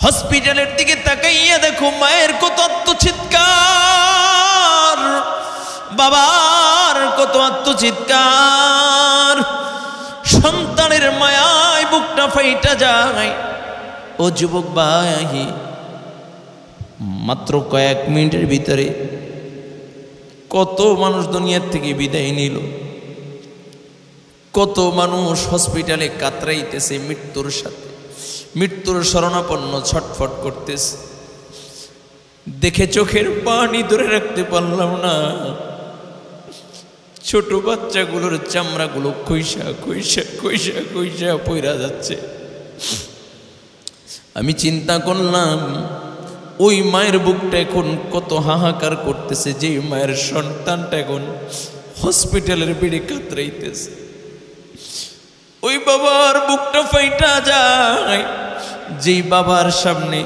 হসপিটালের দিকে তাকাইয়া দেখো মায়ের কত আত্মচিৎকার, বাবার কত আত্মচিৎকার, সন্তানের মায়ায় বুকটা ফাইটা যায়। ও যুবক ভাই, মাত্র কয়েক মিনিটের ভিতরে কত মানুষ দুনিয়ার থেকে বিদায় নিল, কত মানুষ হসপিটালে কাতরাইতেছে মৃত্যুর সাথে, মৃত্যুর শরণাপন্ন ছটফট করতেছে। দেখে চোখের পানি ধরে রাখতে পারলাম না। ছোট বাচ্চাগুলোর চামড়াগুলো খইসা খইসা খইসা খইসা পইরা যাচ্ছে। আমি চিন্তা করলাম ওই মায়ের বুকটা এখন কত হাহাকার করতেছে, যে মায়ের সন্তানটা এখন হসপিটালের বেডে কাতরাইতেছে। ওই বাবার বুকটা ফাইটা যায়, যেই বাবার সামনে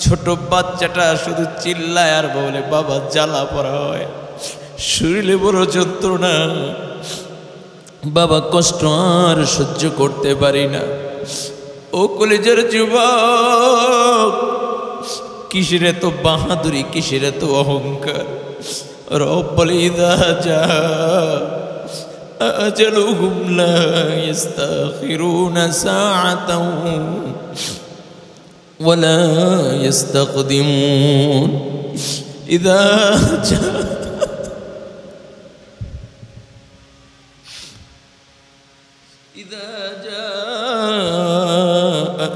ছোট বাচ্চাটা শুধু চিল্লায় আর বলে বাবা জ্বালা পড়া হয়, শরীরে বড় যন্ত্রণা, বাবা কষ্ট আর সহ্য করতে পারি না। ও কলেজের যুবক, কিসের এত বাহাদুরি, কিসের এত অহংকার? রব বলে ইদা যা আজালুহুম লা ইস্তাখিরুনা সাআতাও ওয়া লা ইস্তাকদিমুন। ইদা যা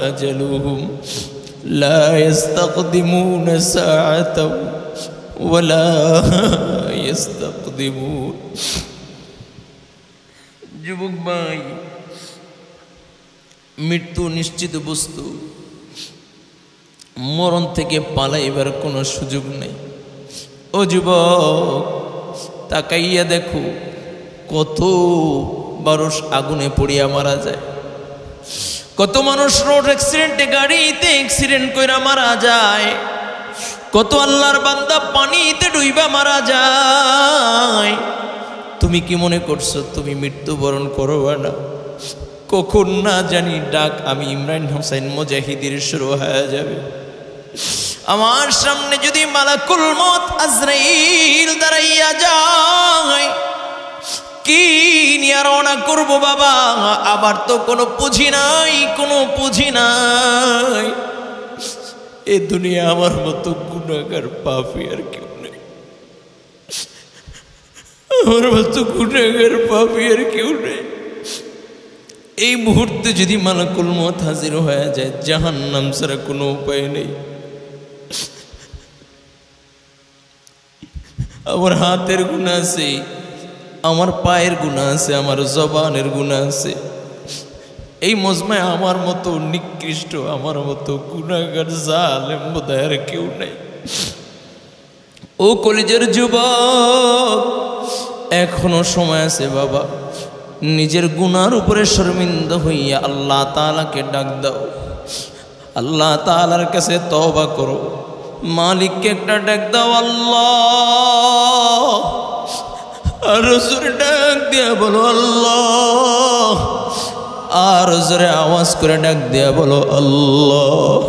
أجلهم لا يستقدمون ساعة ولا يستقدمون। যুবক ভাই, মৃত্যু নিশ্চিত বস্তু, মরণ থেকে পালাইবার কোনো সুযোগ নেই। ও যুবক, তাকাইয়া দেখো কত মানুষ আগুনে পড়িয়া মারা যায়, কত মানুষ রোড অ্যাক্সিডেন্টে গাড়িতে অ্যাক্সিডেন্ট কইরা মারা যায়, কত আল্লাহর বান্দা পানিতে ডুইবা মারা যায়। তুমি কি মনে করছো তুমি মৃত্যুবরণ করবা না? কখন না জানি ডাক আমি ইমরান হোসেন মুজাহিদের শুরু হয়ে যাবে। আমার সামনে যদি মালাকুল মউত আজরাইল দাঁড়াইয়া যায়, কি নিয়ে রওনা করবো বাবা? আবার তো কোনো পুঁজি নাই, কোনো পুঁজি নাই। এ দুনিয়া আমার মতো গুনাহগার পাপী আর কেউ নেই, আমার মতো গুনাহগার পাপী আর কেউ নেই। এই মুহূর্তে যদি মালাকুল মউত হাজির হয়ে যায়, জাহান্নাম ছাড়া কোনো উপায় নেই। আমার হাতের গুনাহ আছে, আমার পায়ের গুনাহ আছে, আমার জবানের গুনাহ আছে। এই মজমায় আমার মতো নিকৃষ্ট, আমার মতো গুনাহগার জালেম বোধহয় আর কেউ নেই। ও কলিজার যুবক, এখনো সময় আছে বাবা। নিজের গুনার উপরে শর্মিন্দা হইয়া আল্লাহ তাআলাকে ডাক দাও, আল্লাহ তাআলার কাছে তওবা করো, মালিককে একটা ডাক দাও, আল্লাহ। আর জোরে ডাক দিয়া বলো আল্লাহ, আর জোরে আওয়াজ করে ডাক দিয়া বলো আল্লাহ।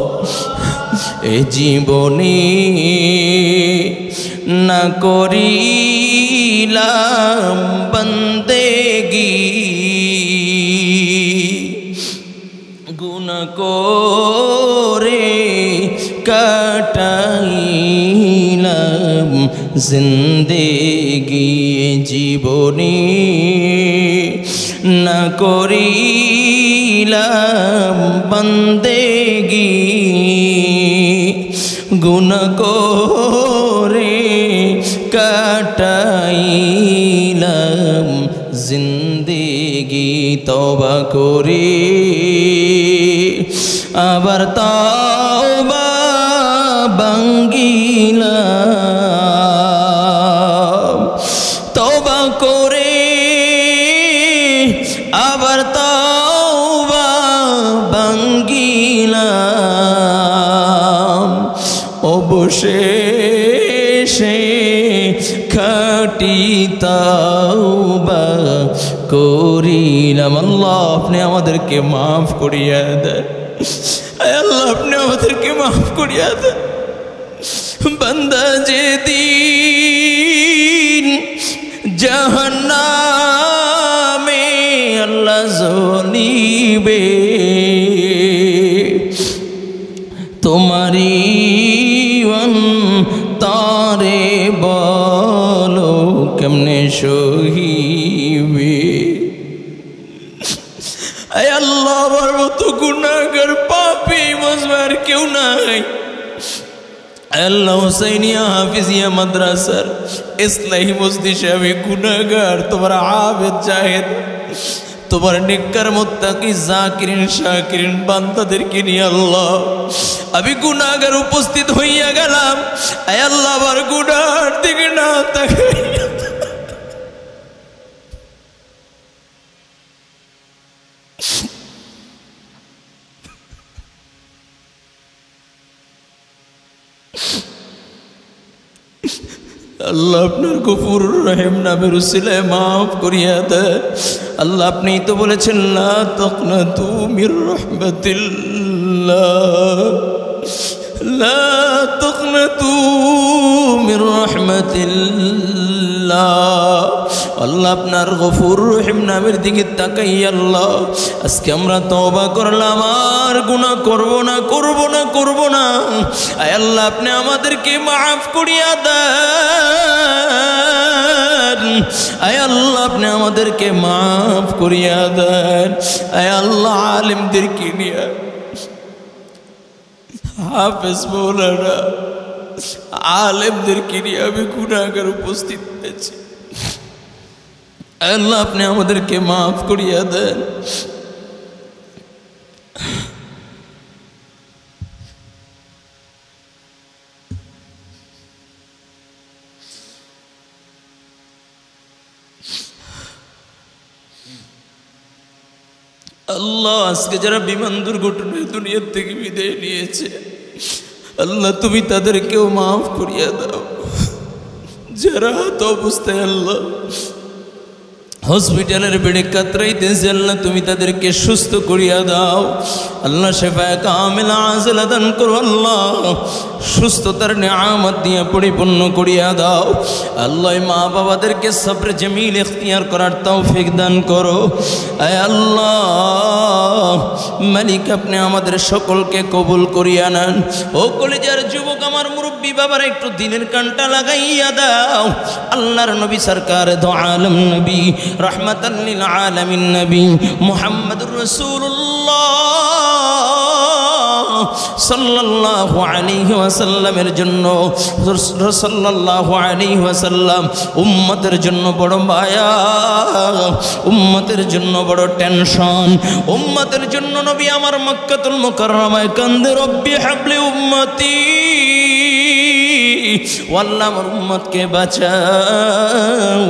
এই জীবনে না করিলাম বন্দেগি, গুনাহ করে কাটাইলাম জিন্দেগি। জীবনে না করিলাম বন্দেগি, গুনাহ করে কাটাইলাম জিন্দেগি। তওবা করে আবার তওবা ভাঙ্গিলাম, তওবা করে আবার তওবা ভাঙ্গিলাম। অবশেষে খাঁটি তওবা করিলাম। আল্লাহ আপনি আমাদেরকে মাফ করিয়া দেন, আয় আল্লাহ আপনি আমাদেরকে মাফ করিয়া দেন। বান্দা যেদিন জাহান্নামে আল্লাহ জ্বলিবে, তোমারি অন্তরে বলো কেমনে সহিবে। আয় আল্লাহ আমার মতো গুনাহগার পাপী মজবার কেউ নাই। আল্লাহ হুসাইনিয়া হাফিজিয়া মাদ্রাসার ইসলাহি মসজিদ সাহেব গুনাহগার, তোমার আবেদ জাহেদ, তোমার নেককার মুত্তাকি জাকিরিন শাকিরিন বান্দাদেরকে নিয়ে আল্লাহ আমি গুনাহগার উপস্থিত হইয়া গেলাম। আয় আল্লাহ আমার গুনাহর দিকে না তাকাইয়া আল্লাহ আপনার গফুর রহিম নামের উসিলায় মাফ করিয়া দেন। আল্লাহ আপনি তো বলেছেন লা তাকনাতু মির রাহমাতিল্লাহ, লা তাকনাতু মির রাহমাতিল্লাহ। আল্লাহ আপনার গফুর রহিম নামের দিকে তাকাইয়া আল্লাহ আজকে আমরা তওবা করলাম, আর গুনাহ করব না, করব না, করব না। আয় আল্লাহ আপনি আমাদেরকে মাফ করিয়া দেন। আয় আল্লাহ আপনি আমাদেরকে মাফ করিয়া দেন। আয় আল্লাহ আলেমদেরকে নিয়ে হাফেজ মৌলানা আলেমদেরকে নিয়ে আমি গুনাহগার উপস্থিত হয়েছি। আল্লাহ আপনি আমাদেরকে মাফ করিয়া দেন। আল্লাহ আজকে যারা বিমান দুর্ঘটনায় দুনিয়ার থেকে বিদায় নিয়েছে আল্লাহ তুমি তাদেরকেও মাফ করিয়া দাও। যারা হাত অবস্থায় আল্লাহ হসপিটালের বেডে কাতরাইতেছে আল্লাহ তুমি তাদেরকে সুস্থ করিয়া দাও। আল্লাহ শেফায়ে কামিলা আজলা দান করো, আল্লাহ সুস্থতার নিয়ামত দিয়ে পরিপূর্ণ করিয়া দাও। আল্লাহ মা বাবাদেরকে সবরে জামিল ইখতিয়ার করার তৌফিক দান করো। আয় আল্লাহ মালিক আপনি আমাদের সকলকে কবুল করিয়া নেন। ও কলিজার যুবক আমার মুরব্বী বাবার একটু দিনের কানটা লাগাইয়া দাও। আল্লাহর নবী সরকার দো আলম নবী রহমাতাল লিল আলামিন নবী মুহাম্মদুর রাসূলুল্লাহ সাল্লাল্লাহু আলাইহি ওয়াসাল্লামের জন্য, সাল্লাল্লাহু আলাইহি ওয়াসাল্লাম উম্মতের জন্য বড় মায়া, উম্মতের জন্য বড় টেনশন, উম্মতের জন্য নবী আমার মক্কাতুল মুকাররমায় কান্দে রব্বি হাবলি উম্মতি, আল্লাহ আমার উম্মতকে বাঁচাও,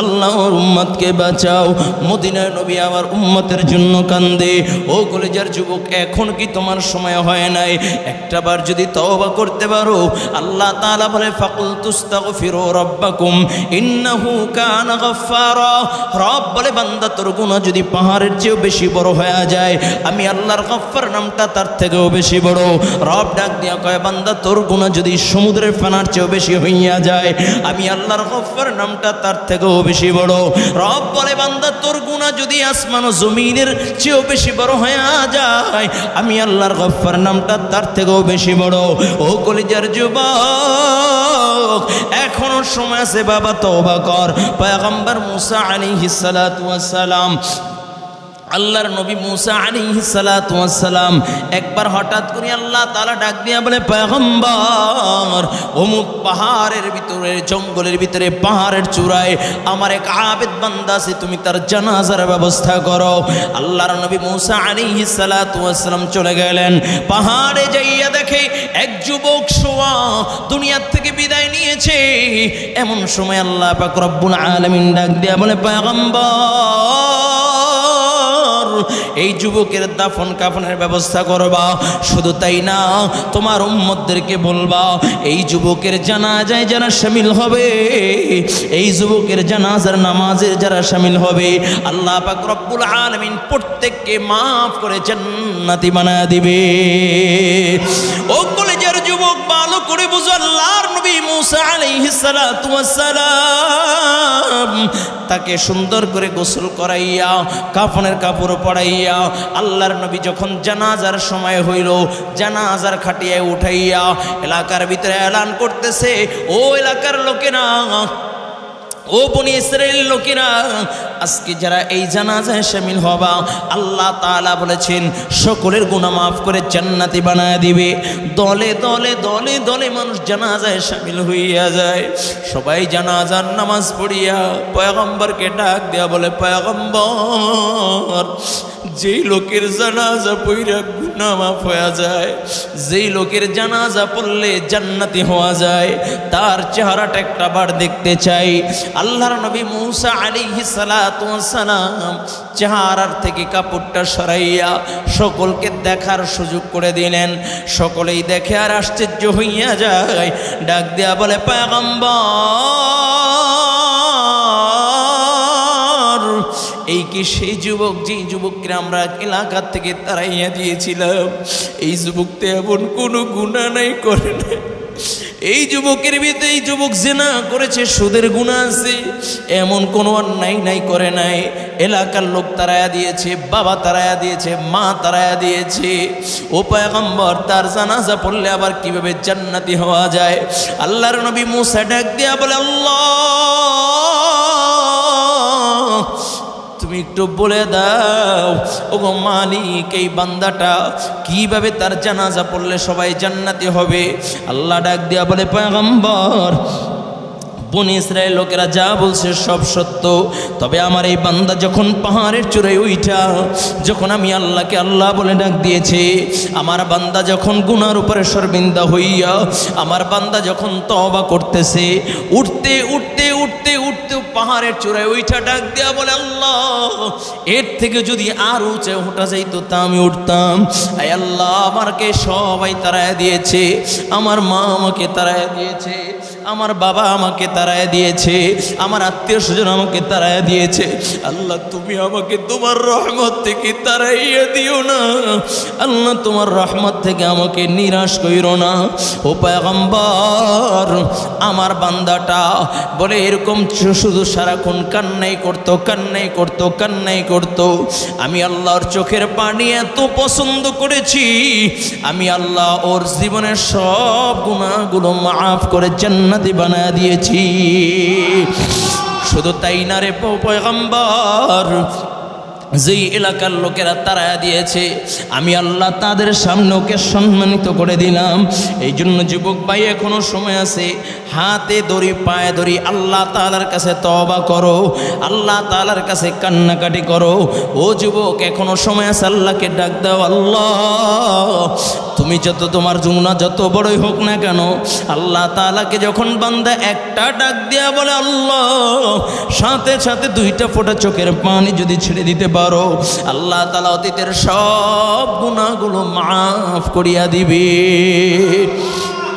আল্লাহ আমার উম্মতকে বাঁচাও। মদিনার নবী আমার উম্মতের জন্য কান্দে। ও কলেজার যুবক এখন কি তোমার সময় হয় নাই? একটাবার যদি তওবা করতে পারো আল্লাহ তাআলা বলে ফাকুল তুস্তাগফিরু রাব্বাকুম ইন্নাহু কানা গফফারা। রব বলে বান্দা তোর গুনাহ যদি পাহাড়ের চেয়েও বেশি বড় হয়ে যায় আমি আল্লাহর গফফার নামটা তার থেকেও বেশি বড়। রব ডাক দিয়া কয় বান্দা তোর গুনাহ যদি সমুদ্রের ফেনার চেয়েও বেশি হইয়া যায় আমি আল্লাহর গফফার নামটা তার থেকেও বেশি বড়। রব বলে বান্দা তোর গুনাহ যদি আসমান ও জমিনের চেয়েও বেশি বড় হইয়া যায় আমি আল্লাহর গফফার নামটা তার থেকেও বেশি বড়। ও কলিজার যুবক এখনো সময় আছে বাবা তওবা কর। পয়গম্বর মুসা আলাইহিস সালাতু ওয়াস সালাম, আল্লাহর নবী মুসা আলাইহিস সালাতু ওয়াস সালাম একবার হঠাৎ করে আল্লাহ তাআলা ডাক দিয়া বলে পয়গম্বর অমুক পাহাড়ের ভিতরে জঙ্গলের ভিতরে পাহাড়ের চূড়ায় আমার এক আবেদ বান্দা আছে তুমি তার জানাজার ব্যবস্থা করো। আল্লাহর নবী মুসা আলাইহিস সালাতু ওয়াস সালাম চলে গেলেন, পাহাড়ে যাইয়া দেখে এক যুবক শোয়া দুনিয়ার থেকে বিদায় নিয়েছে। এমন সময় আল্লাহ পাক রব্বুল আলামিন ডাক দিয়া বলে পয়গম্বর এই যুবকের দাফন কাফনের ব্যবস্থা করবা। শুধু তাই না, তোমার উম্মতদেরকে বলবা এই যুবকের জানাজায় যারা শামিল হবে, এই যুবকের জানাজার নামাজে যারা শামিল হবে, আল্লাহ পাক রব্বুল আলামিন প্রত্যেককে মাফ করে জান্নাতি বানায় দিবে। ও কলেজের যুবক, ভালো করে বুঝো, আল্লাহর নবী মুসা আলাইহিস সালাতু ওয়াস সালাম তাকে সুন্দর করে গোসল করাইয়া কাফনের কাপড় পরাইয়া আল্লাহর নবী যখন জানাজার সময় হইল, জানাজার খাটিয়ায় উঠাইয়া এলাকার ভিতরে এলান করতেছে, ও এলাকার লোকেরা, ও বনি ইসরাইল লোকেরা, আজকে যারা এই জানাজায় শামিল হবা, আল্লাহ তাআলা বলেছেন সকলের গুনাহ মাফ করে জান্নাতি বানায় দিবে। দলে দলে দলে দলে মানুষ জানাজায় শামিল হইয়া যায়। সবাই জানাজার নামাজ পড়িয়া পয়গম্বরকে ডাক দেয়া বলে, পয়গম্বর, যেই লোকের জানাজা পড়িয়া গুনাহ মাফ হয়ে যায়, যেই লোকের জানাজা পড়লে জান্নাতি হওয়া যায়, তার চেহারাটা একটা বার দেখতে চাই। আল্লাহর নবী মুসা আলাইহিস সালাতু ওয়াস সালাম চেহারার থেকে কাপড়টা সরাইয়া সকলকে দেখার সুযোগ করে দিলেন। সকলেই দেখে আর আশ্চর্য হইয়া যায়। ডাক দেয়া বলে, পয়গম্বর, এই কি সেই যুবক যেই যুবককে আমরা এলাকা থেকে তাড়াইয়া দিয়েছিলাম? এই যুবক তো এমন কোনো গুনাহ নাই করে না। এই যুবকের ভিতরে এই যুবক জিনা করেছে, সুদের গুনাহ আছে, এমন কোনো অন্যায় নাই করে নাই। এলাকার লোক তাড়াইয়া দিয়েছে, বাবা তাড়াইয়া দিয়েছে, মা তাড়াইয়া দিয়েছে। ও পয়গম্বর, তার জানাজা পড়লে আবার কিভাবে জান্নাতি হওয়া যায়? আল্লাহর নবী মুসা ডাক দিয়া বলে, আল্লাহ, তুমি একটু বলে দাও, ওগো মালিক, এই বান্দাটা কিভাবে তার জানাজা পড়লে সবাই জান্নাতি হবে? আল্লাহ ডাক দিয়া বলে, পয়গম্বর, বনি ইসরাইল লোকেরা যা বলছে সব সত্য, তবে আমার এই বান্দা যখন পাহাড়ের চূড়ায় উঠা, যখন আমি আল্লাহকে আল্লাহ বলে ডাক দিয়েছে, আমার বান্দা যখন গুনার উপরে শর্মিন্দা হইয়া, আমার বান্দা যখন তওবা করতেছে, উঠতে উঠতে উঠতে উঠতে পাহাড়ের চূড়ায় উঠা ডাক দেয়া বলে, আল্লাহ, এর থেকে যদি আর উঁচে ওঠা যাইতো তা আমি উঠতাম। আয় আল্লাহ, আমাকে সবাই তাড়ায় দিয়েছে, আমার মা আমাকে তাড়ায় দিয়েছে, আমার বাবা আমাকে তাড়ায় দিয়েছে, আমার আত্মীয় স্বজন আমাকে তাড়ায় দিয়েছে। আল্লাহ, তুমি আমাকে তোমার রহমত থেকে তাড়াইয়া দিও না। আল্লাহ, তোমার রহমত থেকে আমাকে নিরাশ কইরো না। ও পয়গম্বর, আমার বান্দাটা বলে এরকম শুধু সারাক্ষণ কান্নাই করতো, কান্নাই করতো, কান্নাই করতো। আমি আল্লাহর চোখের পানি এত পছন্দ করেছি, আমি আল্লাহ ওর জীবনের সব গুনাহগুলো মাফ করে জান্নাতি বানায় দিয়েছি। শুধু তাই না রে পয়গম্বর, যেই এলাকার লোকেরা তাড়ায়া দিয়েছে, আমি আল্লাহ তাদের সামনে ওকে সম্মানিত করে দিলাম। এই জন্য যুবক ভাই, এখনো সময় আছে, হাতে ধরি পায়ে ধরি আল্লাহ তাআলার কাছে তওবা করো, আল্লাহ তাআলার কাছে কান্নাকাটি করো। ও যুবক, এখনো সময় আছে, আল্লাহকে ডাক দাও। আল্লাহ, তুমি যত, তোমার গুনাহ যত বড়ই হোক না কেন, আল্লাহ তাআলাকে যখন বান্দা একটা ডাক দিয়া বলে আল্লাহ, সাথে সাথে দুইটা ফোঁটা চোখের পানি যদি ছেড়ে দিতে পারো, আল্লাহ তাআলা অতীতের সব গুনাহগুলো মাফ করিয়া দিবে।